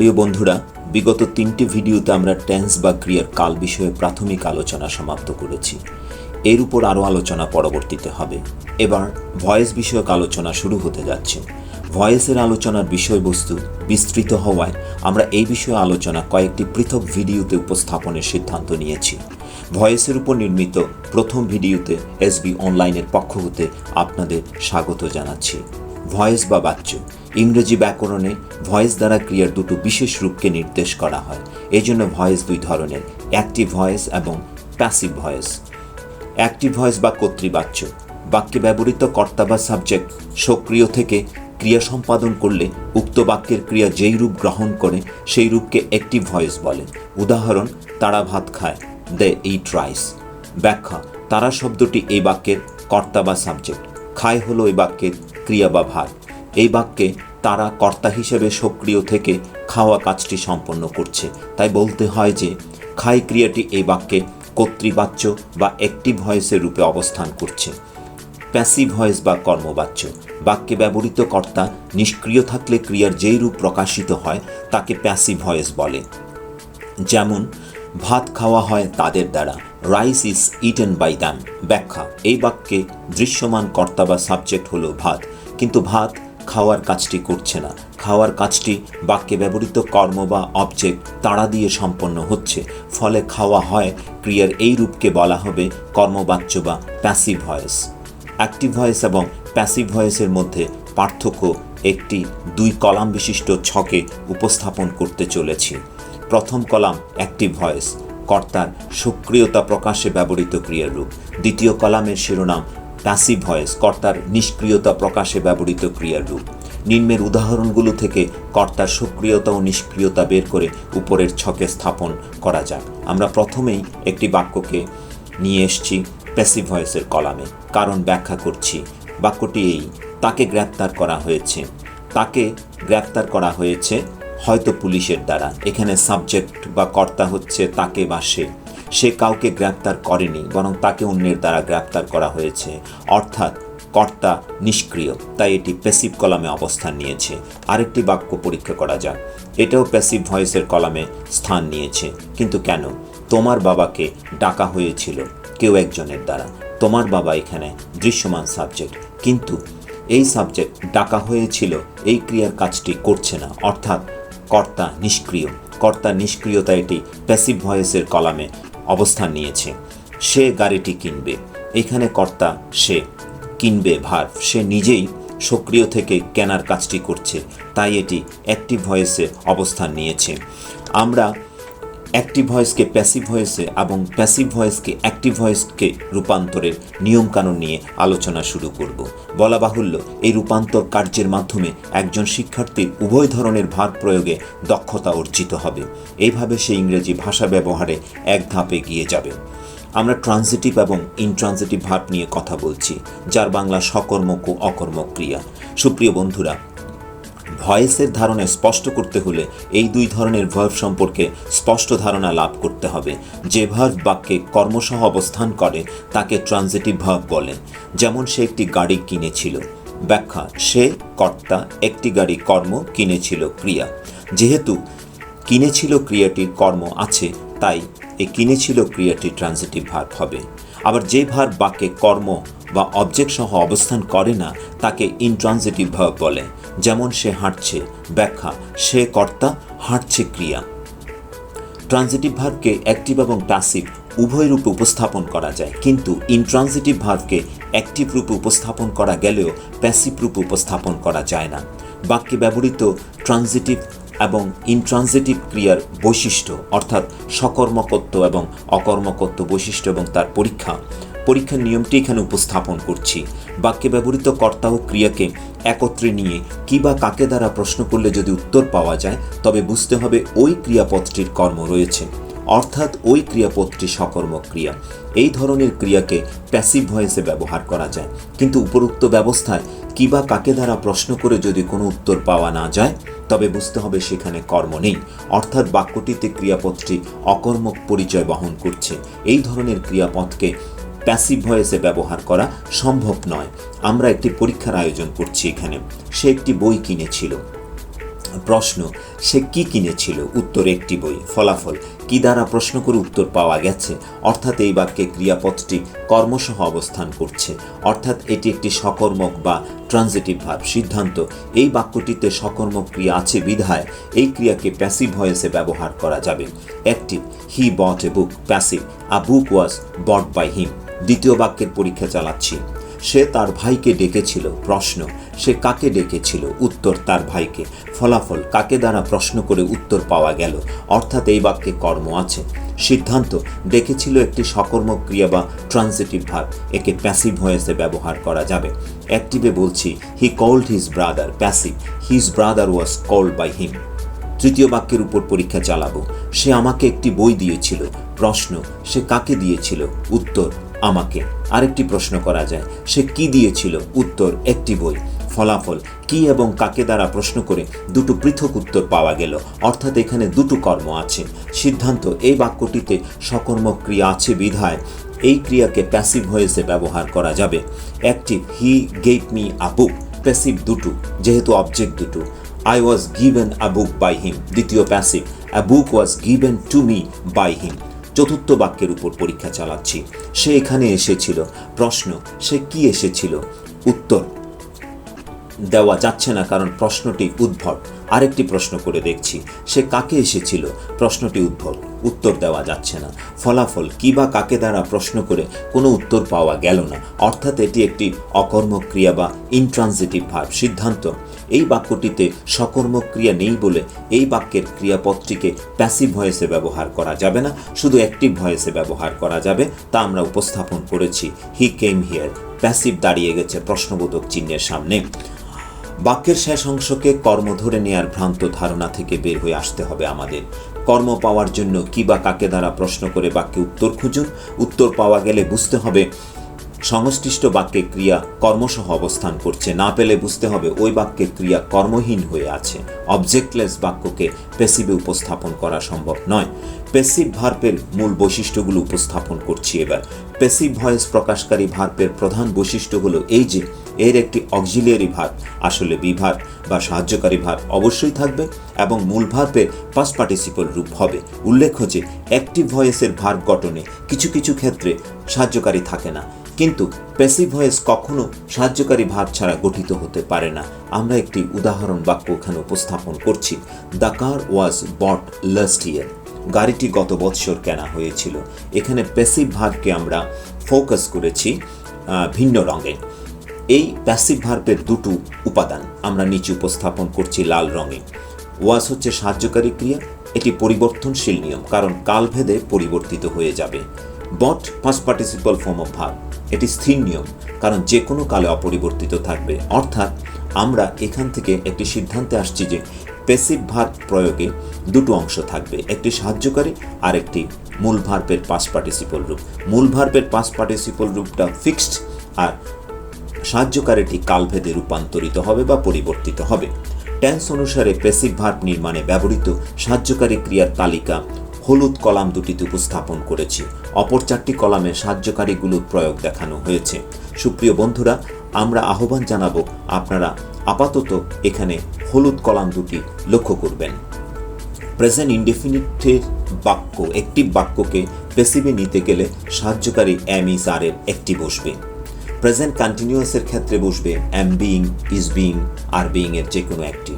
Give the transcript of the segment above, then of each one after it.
প্রিয় বন্ধুরা, বিগত 3টি ভিডিওতে আমরা টেন্স বা ক্রিয়ার কাল বিষয়ে প্রাথমিক আলোচনা সমাপ্ত করেছি। এর উপর আরও আলোচনা পরবর্তীতে হবে। এবার ভয়েস বিষয়ক আলোচনা শুরু হতে যাচ্ছে। ভয়েসের আলোচনার বিষয়বস্তু বিস্তৃত হওয়ায় আমরা এই বিষয়ে আলোচনা কয়েকটি পৃথক ভিডিওতে উপস্থাপনের সিদ্ধান্ত নিয়েছি। ভয়েসের উপর নির্মিত প্রথম ভিডিওতে এসবি অনলাইনের পক্ষ হতে আপনাদের স্বাগত জানাচ্ছি। ভয়েস বা বাচ্য, ইংরেজি ব্যাকরণে ভয়েস দ্বারা ক্রিয়ার দুটো বিশেষ রূপকে নির্দেশ করা হয়। এই জন্য ভয়েস দুই ধরনের, অ্যাক্টিভ ভয়েস এবং প্যাসিভ ভয়েস। অ্যাক্টিভ ভয়েস বা কর্তৃবাচ্য, বাক্যে ব্যবহৃত কর্তা বা সাবজেক্ট সক্রিয় থেকে ক্রিয়া সম্পাদন করলে উক্ত বাক্যের ক্রিয়া যেই রূপ গ্রহণ করে সেই রূপকে অ্যাক্টিভ ভয়েস বলে। উদাহরণ, তারা ভাত খায়, দে ইট রাইস। ব্যাখ্যা, তারা শব্দটি এই বাক্যের কর্তা বা সাবজেক্ট, খায় হলো এই বাক্যের ক্রিয়া বা ভার। এই বাক্যে তারা কর্তা হিসেবে সক্রিয় থেকে খাওয়া কাজটি সম্পন্ন করছে, তাই বলতে হয় যে খায় ক্রিয়াটি এই বাক্যে কর্তৃবাচ্য বা অ্যাক্টিভ ভয়েসের রূপে অবস্থান করছে। প্যাসিভ ভয়েস বা কর্মবাচ্য, বাক্যে ব্যবহৃত কর্তা নিষ্ক্রিয় থাকলে ক্রিয়ার যেই রূপ প্রকাশিত হয় তাকে প্যাসিভ ভয়েস বলে। যেমন, ভাত খাওয়া হয় তাদের দ্বারা, rice is eaten by them. ব্যাখ্যা, এই বাক্যে দৃশ্যমান কর্তা বা সাবজেক্ট হলো ভাত, কিন্তু ভাত খাওয়ার কাজটি করছে না। খাওয়ার কাজটি বাক্যে ব্যবহৃত কর্ম বা অবজেক্ট তাড়া দিয়ে সম্পন্ন হচ্ছে, ফলে খাওয়া হয় ক্রিয়ার এই রূপকে বলা হবে কর্মবাচ্য বা প্যাসিভ ভয়েস। অ্যাক্টিভ ভয়েস এবং প্যাসিভ ভয়েসের মধ্যে পার্থক্য একটি 2 কলাম বিশিষ্ট ছকে উপস্থাপন করতে চলেছি। প্রথম কলাম অ্যাক্টিভ ভয়েস, কর্তার সক্রিয়তা প্রকাশে ব্যবহৃত ক্রিয়ার রূপ। দ্বিতীয় কলামের শিরোনাম প্যাসিভ ভয়েস, কর্তার নিষ্ক্রিয়তা প্রকাশে ব্যবহৃত ক্রিয়ার রূপ। নিম্নের উদাহরণগুলো থেকে কর্তার সক্রিয়তা ও নিষ্ক্রিয়তা বের করে উপরের ছকে স্থাপন করা যাক। আমরা প্রথমেই একটি বাক্যকে নিয়ে এসেছি প্যাসিভ ভয়েসের কলামে, কারণ ব্যাখ্যা করছি। বাক্যটি এই, তাকে গ্রেপ্তার করা হয়েছে। তাকে গ্রেপ্তার করা হয়েছে হয়তো পুলিশের দ্বারা। এখানে সাবজেক্ট বা কর্তা হচ্ছে তাকে বা সে। সে কাউকে গ্রেপ্তার করেনি, বরং তাকে অন্যের দ্বারা গ্রেপ্তার করা হয়েছে, অর্থাৎ কর্তা নিষ্ক্রিয়, তাই এটি প্যাসিভ কলামে অবস্থান নিয়েছে। আরেকটি বাক্য পরীক্ষা করা যাক। এটাও প্যাসিভ ভয়েসের কলামে স্থান নিয়েছে, কিন্তু কেন? তোমার বাবাকে ডাকা হয়েছিল কেউ একজনের দ্বারা। তোমার বাবা এখানে দৃশ্যমান সাবজেক্ট, কিন্তু এই সাবজেক্ট ডাকা হয়েছিল এই ক্রিয়ার কাজটি করছে না, অর্থাৎ কর্তা নিষ্ক্রিয়। কর্তার নিষ্ক্রিয়তা এটি প্যাসিভ ভয়েসের কলামে অবস্থান নিয়েছে। সে গাড়িটি কিনবে, এখানে কর্তা সে, কিনবে ভার্ব, সে নিজেই সক্রিয় থেকে কেনার কাজটি করছে, তাই এটি অ্যাক্টিভ ভয়েসে অবস্থান নিয়েছে। আমরা অ্যাক্টিভ ভয়েসকে প্যাসিভ ভয়েসে এবং প্যাসিভ ভয়েসকে অ্যাক্টিভ ভয়েসকে রূপান্তরের নিয়মকানুন নিয়ে আলোচনা শুরু করব। বলা বাহুল্য, এই রূপান্তর কার্যের মাধ্যমে একজন শিক্ষার্থীর উভয় ধরনের ভার প্রয়োগে দক্ষতা অর্জিত হবে। এইভাবে সে ইংরেজি ভাষা ব্যবহারে এক ধাপে এগিয়ে যাবে। আমরা ট্রানজিটিভ এবং ইনট্রানজিটিভ ভার্ব নিয়ে কথা বলছি, যার বাংলা সকর্মক ও অকর্মক ক্রিয়া। সুপ্রিয় বন্ধুরা, ভয়েসের ধারণা স্পষ্ট করতে হলে এই 2 ধরনের ভার্ব সম্পর্কে স্পষ্ট ধারণা লাভ করতে হবে। যে ভার্ব বাক্যে কর্মসহ অবস্থান করে তাকে ট্রানজিটিভ ভার্ব বলে। যেমন, সে একটি গাড়ি কিনেছিল। ব্যাখ্যা, সে কর্তা, একটি গাড়ি কর্ম, কিনেছিল ক্রিয়া। যেহেতু কিনেছিল ক্রিয়াটির কর্ম আছে, তাই এই কিনেছিল ক্রিয়াটি ট্রানজিটিভ ভার্ব হবে। আবার যে ভার্ব বাক্যে কর্ম বা অবজেক্ট সহ অবস্থান করে না তাকে ইনট্রানজিটিভ ভার্ব বলে। যেমন, সে হাঁটছে। ব্যাখ্যা, সে কর্তা, হাঁটছে ক্রিয়া। ট্রানজিটিভ ভার্বকে অ্যাক্টিভ এবং প্যাসিভ উভয় রূপে উপস্থাপন করা যায়, কিন্তু ইনট্রানজিটিভ ভার্বকে অ্যাক্টিভ রূপে উপস্থাপন করা গেলেও প্যাসিভ রূপে উপস্থাপন করা যায় না। বাক্যে ব্যবহৃত ট্রানজিটিভ এবং ইনট্রানজিটিভ ক্রিয়ার বৈশিষ্ট্য, অর্থাৎ সকর্মকত্ব এবং অকর্মকত্ব বৈশিষ্ট্য এবং তার পরীক্ষার নিয়মটি এখানে উপস্থাপন করছি। বাক্যে ব্যবহৃত কর্তা ও ক্রিয়াকে একত্রে নিয়ে কি বা কাকে দ্বারা প্রশ্ন করলে যদি উত্তর পাওয়া যায়, তবে বুঝতে হবে ওই ক্রিয়াপদটির কর্ম রয়েছে, অর্থাৎ ওই ক্রিয়াপদটি সকর্মক ক্রিয়া। এই ধরনের ক্রিয়াকে প্যাসিভ ভয়েসে ব্যবহার করা যায়, কিন্তু উপরোক্ত ব্যবস্থায় কি বা কাকে দ্বারা প্রশ্ন করে যদি কোনো উত্তর পাওয়া না যায়, তবে বুঝতে হবে সেখানে কর্ম নেই, অর্থাৎ বাক্যটিতে ক্রিয়াপদটি অকর্মক পরিচয় বহন করছে। এই ধরনের ক্রিয়াপদকে প্যাসিভ ভয়েসে ব্যবহার করা সম্ভব নয়। আমরা একটি পরীক্ষার আয়োজন করছি এখানে। সে একটি বই কিনেছিল। প্রশ্ন, সে কি কিনেছিল? উত্তর, একটি বই। ফলাফল, কি দ্বারা প্রশ্ন করে উত্তর পাওয়া গেছে, অর্থাৎ এই বাক্যে ক্রিয়াপদটি কর্মসহ অবস্থান করছে, অর্থাৎ এটি একটি সকর্মক বা ট্রানজিটিভ ভার্ব। সিদ্ধান্ত, এই বাক্যটিতে সকর্মক ক্রিয়া আছে বিধায় এই ক্রিয়াকে প্যাসিভ ভয়েসে ব্যবহার করা যাবে। Active, he bought a book. Passive, a book was bought by him. দ্বিতীয় বাক্যের পরীক্ষা চালাচ্ছি। সে তার ভাইকে ডেকেছিল। প্রশ্ন, সে কাকে ডেকেছিল? উত্তর, তার ভাইকে। ফলাফল, কাকে দ্বারা প্রশ্ন করে উত্তর পাওয়া গেল, অর্থাৎ এই বাক্যে কর্ম আছে। সিদ্ধান্ত, ডেকেছিল একটি সকর্মক ক্রিয়া বা ট্রানজিটিভ ভার্ব, একে প্যাসিভ ভয়েসে ব্যবহার করা যাবে। অ্যাক্টিভে বলছি, he called his brother. Passive, his brother was called by him. তৃতীয় বাক্যের উপর পরীক্ষা চালাবো। সে আমাকে একটি বই দিয়েছিল। প্রশ্ন, সে কাকে দিয়েছিল? উত্তর, আমাকে। আরেকটি প্রশ্ন করা যায়, সে কি দিয়েছিল? উত্তর, একটি বই। ফলাফল, কি এবং কাকে দ্বারা প্রশ্ন করে দুটো পৃথক উত্তর পাওয়া গেল, অর্থাৎ এখানে দুটো কর্ম আছে। সিদ্ধান্ত, এই বাক্যটিতে সকর্মক ক্রিয়া আছে বিধায় এই ক্রিয়াকে প্যাসিভ ভয়েসে ব্যবহার করা যাবে। Active, he gave me a book. Passive দুটো, যেহেতু অবজেক্ট দুটো। I was given a book by him। দ্বিতীয় passive, a book was given to me by him। চতুর্থ বাক্যের উপর পরীক্ষা চালাচ্ছি। সে এখানে এসেছিল। প্রশ্ন, সে কি এসেছিল? উত্তর দেওয়া যাচ্ছে না, কারণ প্রশ্নটি উদ্ভট। আরেকটি প্রশ্ন করে দেখছি, সে কাকে এসেছিল? প্রশ্নটি উদ্ভট, উত্তর দেওয়া যাচ্ছে না। ফলাফল, কি বা কাকে দ্বারা প্রশ্ন করে কোনো উত্তর পাওয়া গেল না, অর্থাৎ এটি একটি অকর্মক ক্রিয়া বা ইনট্রানজিটিভ ভার্ব। সিদ্ধান্ত, এই বাক্যটিতে সকর্মক ক্রিয়া নেই বলে এই বাক্যের ক্রিয়াপদটিকে প্যাসিভ ভয়েসে ব্যবহার করা যাবে না, শুধু অ্যাক্টিভ ভয়েসে ব্যবহার করা যাবে। তা আমরা উপস্থাপন করেছি। হি কেম হিয়ার। প্যাসিভ দাঁড়িয়ে গেছে প্রশ্নবোধক চিহ্নের সামনে। বাক্যের শেষ অংশকে কর্ম ধরে নেয়ার ভ্রান্ত ধারণা থেকে বের হয়ে আসতে হবে আমাদের। কর্ম পাওয়ার জন্য কি বা কাকে দ্বারা প্রশ্ন করে বাক্যে উত্তর খুঁজুন। উত্তর পাওয়া গেলে বুঝতে হবে সংশ্লিষ্ট বাক্যে ক্রিয়া কর্মসহ অবস্থান করছে, না পেলে বুঝতে হবে ওই বাক্যে ক্রিয়া কর্মহীন হয়ে আছে। অবজেক্টলেস বাক্যকে প্যাসিভে উপস্থাপন করা সম্ভব নয়। প্যাসিভ ভার্বের মূল বৈশিষ্ট্যগুলো উপস্থাপন করছি এবার। প্যাসিভ ভয়েস প্রকাশকারী ভার্বের প্রধান বৈশিষ্ট্য হলো এই যে এর একটি অক্সিলিয়ারি ভার্ব, আসলে বিভার্ব বা সাহায্যকারী ভার্ব অবশ্যই থাকবে এবং মূল ভার্বের পাস্ট পার্টিসিপল রূপ হবে। উল্লেখ্য যে অ্যাক্টিভ ভয়েসের ভার্ব গঠনে কিছু কিছু ক্ষেত্রে সাহায্যকারী থাকে না, কিন্তু প্যাসিভ ভয়েস কখনো সাহায্যকারী ভার্ব ছাড়া গঠিত হতে পারে না। আমরা একটি উদাহরণ বাক্য এখানে উপস্থাপন করছি। The car was bought last year. গাড়িটি গত বৎসর কেনা হয়েছিল। এখানে প্যাসিভ ভার্বকে আমরা ফোকাস করেছি ভিন্ন রঙে। এই প্যাসিভ ভার্বের দুটো উপাদান আমরা নিচে উপস্থাপন করছি লাল রঙে। ওয়াজ হচ্ছে সাহায্যকারী ক্রিয়া, এটি পরিবর্তনশীল নিয়ম, কারণ কালভেদে পরিবর্তিত হয়ে যাবে। But past participle form of verb, এটি স্থির নিয়ম, কারণ যে কোনো কালে অপরিবর্তিত থাকবে। অর্থাৎ আমরা এখান থেকে একটি সিদ্ধান্তে আসছি যে প্যাসিভ ভার্ব প্রয়োগে দুটো অংশ থাকবে, একটি সাহায্যকারী আর একটি মূল ভার্বের পাস্ট পার্টিসিপল রূপ। মূল ভার্বের পাস্ট পার্টিসিপল রূপটা ফিক্সড আর সাহায্যকারীটি কালভেদে রূপান্তরিত হবে বা পরিবর্তিত হবে। টেন্স অনুসারে প্যাসিভ ভার্ব নির্মাণে ব্যবহৃত সাহায্যকারী ক্রিয়ার তালিকা হলুদ কলাম দুটিতে উপস্থাপন করেছি। অপর চারটি কলামে সাহায্যকারীগুলোর প্রয়োগ দেখানো হয়েছে। সুপ্রিয় বন্ধুরা, আমরা আহ্বান জানাবো আপনারা আপাতত এখানে হলুদ কলাম দুটি লক্ষ্য করবেন। প্রেজেন্ট ইনডেফিনিটের বাক্য, একটি বাক্যকে প্যাসিভে নিতে গেলে সাহায্যকারী এম ইজ আর এর একটি বসবে। প্রেজেন্ট কন্টিনিউয়াসের ক্ষেত্রে বসবে am being, is being, are being এর যে কোনো একটি।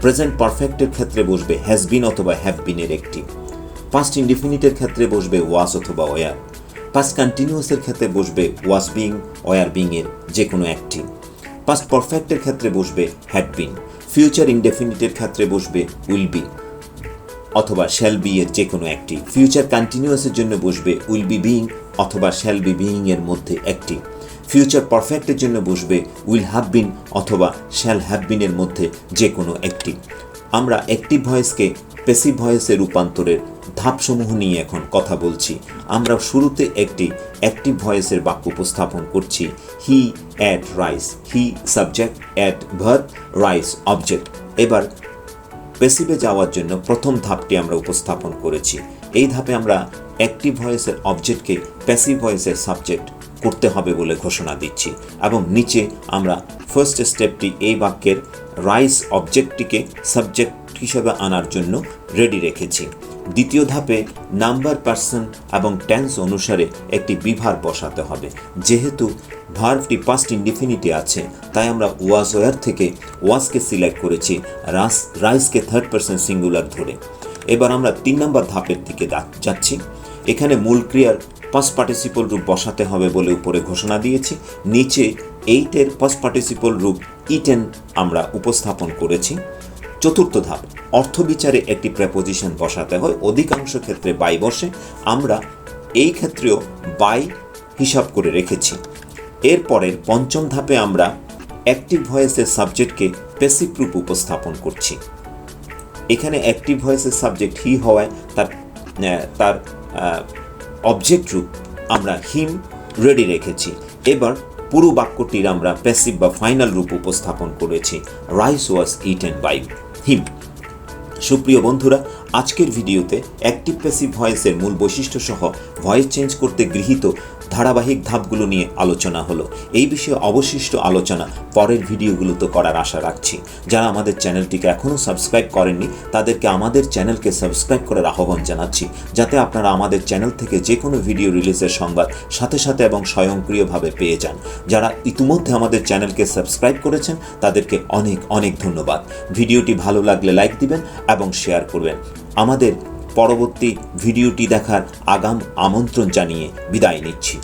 প্রেজেন্ট পারফেক্টের ক্ষেত্রে বসবে হ্যাজ বিন অথবা হ্যাভ বিন এর একটি। পাস্ট ইনডিফিনিটের ক্ষেত্রে বসবে ওয়াজ অথবা ওয়ার। পাস্ট কন্টিনিউয়াসের ক্ষেত্রে বসবে ওয়াজ বিইং, ওয়ার বিইং এর যে কোনো একটি। পাস্ট পারফেক্টের ক্ষেত্রে বসবে হ্যাড বিন। ফিউচার ইনডেফিনিটের ক্ষেত্রে বসবে উইল বি অথবা শ্যাল বি এর যে কোনো একটি। ফিউচার কন্টিনিউয়াসের জন্য বসবে উইল বি বিইং অথবা শ্যাল বি বিইং এর মধ্যে একটি। ফিউচার পারফেক্টের জন্য বসবে উইল হ্যাভ বিন অথবা শ্যাল হ্যাভ বিন এর মধ্যে যে কোনো একটি। আমরা অ্যাক্টিভ ভয়েসকে প্যাসিভ ভয়েসে রূপান্তরের ধাপসমূহ নিয়ে এখন কথা বলছি। আমরা শুরুতে একটি অ্যাক্টিভ ভয়েসের বাক্য উপস্থাপন করছি। হি ate rice. He subject, at verb, rice object. এবার প্যাসিভে যাওয়ার জন্য প্রথম ধাপটি আমরা উপস্থাপন করেছি। এই ধাপে আমরা অ্যাক্টিভ ভয়েসের অবজেক্টকে প্যাসিভ ভয়েসের সাবজেক্ট করতে হবে বলে ঘোষণা দিচ্ছি এবং নিচে আমরা ফার্স্ট স্টেপটি এই বাক্যের রাইস অবজেক্টটিকে সাবজেক্ট হিসেবে আনার জন্য রেডি রেখেছি। দ্বিতীয় ধাপে নাম্বার, পার্সন এবং টেন্স অনুসারে একটি বিভার বসাতে হবে। যেহেতু ভার্বটি পাস্ট ইনডিফিনিটে আছে, তাই আমরা ওয়াজ ওয়ার থেকে ওয়াজকে সিলেক্ট করেছি, রাইসকে থার্ড পার্সন সিঙ্গুলার ধরে। এবার আমরা 3 নম্বর ধাপের দিকে যাচ্ছি। এখানে মূল ক্রিয়ার পাস্ট পার্টিসিপল রূপ বসাতে হবে বলে উপরে ঘোষণা দিয়েছি। নিচে এইটের পাস্ট পার্টিসিপল রূপ ইটেন আমরা উপস্থাপন করেছি। চতুর্থ ধাপ, অর্থবিচারে একটি প্রেপোজিশন বসাতে হয়। অধিকাংশ ক্ষেত্রে বাই বসে, আমরা এই ক্ষেত্রেও বাই হিসাব করে রেখেছি। এরপরের পঞ্চম ধাপে আমরা অ্যাক্টিভ ভয়েসের সাবজেক্টকে প্যাসিভ রূপ উপস্থাপন করছি। এখানে অ্যাক্টিভ ভয়েসের সাবজেক্ট হি হওয়ায় তার অবজেক্ট রূপ আমরা হিম রেডি রেখেছি। এবার পুরো বাক্যটির আমরা প্যাসিভ বা ফাইনাল রূপ উপস্থাপন করেছি, rice was eaten by him. সুপ্রিয় বন্ধুরা, আজকের ভিডিওতে অ্যাক্টিভ প্যাসিভ ভয়েসের মূল বৈশিষ্ট্য সহ ভয়েস চেঞ্জ করতে গৃহীত ধারাবাহিক ধাপগুলো নিয়ে আলোচনা হলো। এই বিষয়ে অবশিষ্ট আলোচনা পরের ভিডিওগুলোতে করার আশা রাখছি। যারা আমাদের চ্যানেলটিকে এখনও সাবস্ক্রাইব করেননি, তাদেরকে আমাদের চ্যানেলকে সাবস্ক্রাইব করার আহ্বান জানাচ্ছি, যাতে আপনারা আমাদের চ্যানেল থেকে যে কোনো ভিডিও রিলিজের সংবাদ সাথে সাথে এবং স্বয়ংক্রিয়ভাবে পেয়ে যান। যারা ইতিমধ্যে আমাদের চ্যানেলকে সাবস্ক্রাইব করেছেন, তাদেরকে অনেক অনেক ধন্যবাদ। ভিডিওটি ভালো লাগলে লাইক দিবেন এবং শেয়ার করবেন। আমাদের পরবর্তী ভিডিওটি দেখার আগাম আমন্ত্রণ জানিয়ে বিদায় নিচ্ছি।